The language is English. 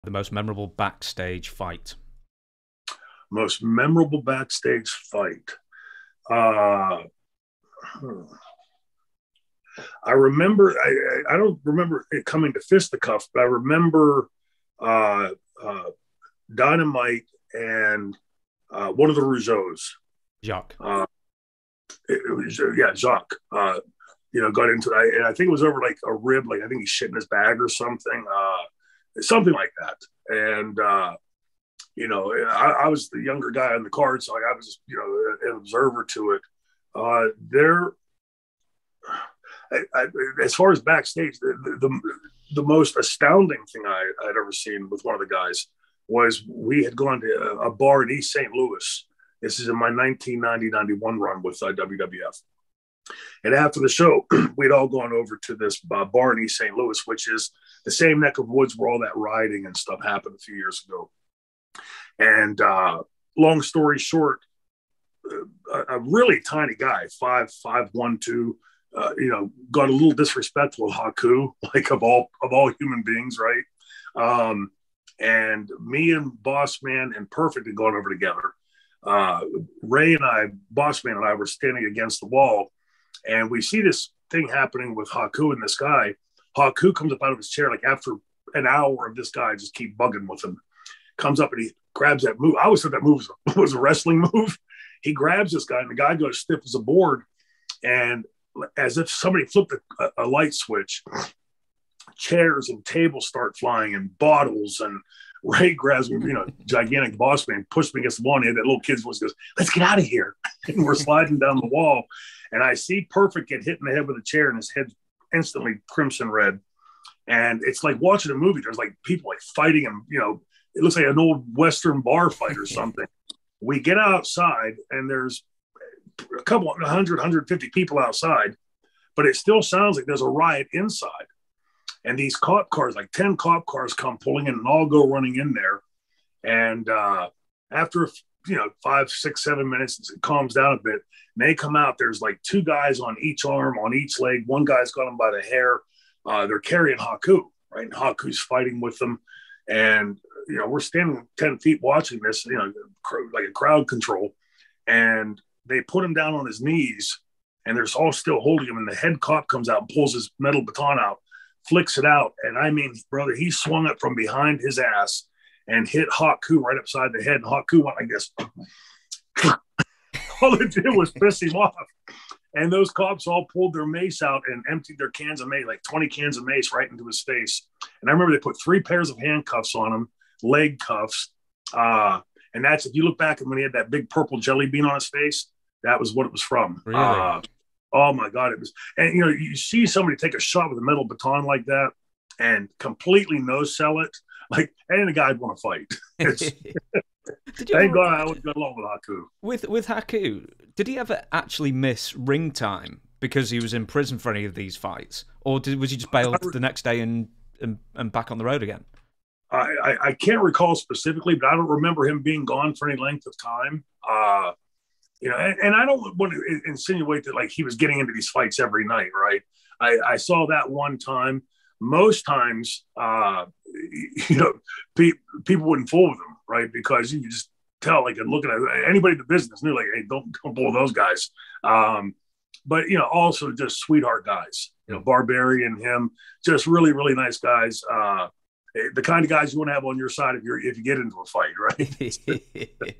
The most memorable backstage fight. Most memorable backstage fight. Uh, hmm. I remember. I don't remember it coming to fisticuffs, but I remember uh, uh, Dynamite and one of the Rougeaus. Jacques. It was yeah, Jacques. Got into it, and I think it was over like a rib. Like I think he shit in his bag or something. Something like that. And I was the younger guy on the card, so I was an observer to it. There, as far as backstage, the most astounding thing I'd ever seen with one of the guys was we had gone to a bar in East St. Louis. This is in my 1990-91 run with WWF. And after the show, we'd all gone over to this bar in East St. Louis, which is the same neck of woods where all that rioting and stuff happened a few years ago. And long story short, a really tiny guy, 5'1", got a little disrespectful with Haku, like of all human beings, right? And me and Boss Man and Perfect had gone over together. Ray and I, Boss Man and I, were standing against the wall, and we see this thing happening with Haku and this guy. Haku comes up out of his chair, like after an hour of this guy just keep bugging with him. Comes up and he grabs that move. I always thought that move was a wrestling move. He grabs this guy, and the guy goes stiff as a board. And as if somebody flipped a light switch, chairs and tables start flying and bottles. And Ray grabs me, gigantic Boss Man, pushed me against the wall. And he had that little kid's voice, goes, "Let's get out of here." And we're sliding down the wall. And I see Perfect get hit in the head with a chair, and his head instantly crimson red. And it's like watching a movie. There's like people like fighting him, it looks like an old Western bar fight or something. We get outside, and there's a couple 150 people outside, but it still sounds like there's a riot inside. And these cop cars, like 10 cop cars, come pulling in and all go running in there. And after 5, 6, 7 minutes, it calms down a bit. And they come out. There's like 2 guys on each arm, on each leg. One guy's got him by the hair. They're carrying Haku, right? And Haku's fighting with them. And we're standing 10 feet watching this, like a crowd control. And they put him down on his knees, and they're all still holding him. And the head cop comes out and pulls his metal baton out, flicks it out. And I mean, brother, he swung it from behind his ass and hit Haku right upside the head. And Haku went like this. All it did was piss him off. And those cops all pulled their mace out and emptied their cans of mace, like 20 cans of mace, right into his face. And I remember they put 3 pairs of handcuffs on him, leg cuffs. And that's, if you look back, and when he had that big purple jelly bean on his face, that was what it was from. Really? Oh my God. It was, and you see somebody take a shot with a metal baton like that and completely no sell it. Like, any guy would want to fight. Thank God I always got along with Haku. With Haku, did he ever actually miss ring time because he was in prison for any of these fights? Or was he just bailed the next day and back on the road again? I can't recall specifically, but I don't remember him being gone for any length of time. And I don't want to insinuate that like he was getting into these fights every night, right? I saw that one time. Most times, people wouldn't fool with him, right? Because you just tell, like, and looking at anybody in the business knew, like, hey, don't pull those guys. But also just sweetheart guys. Barbarian, him, just really, really nice guys. The kind of guys you want to have on your side if you get into a fight, right?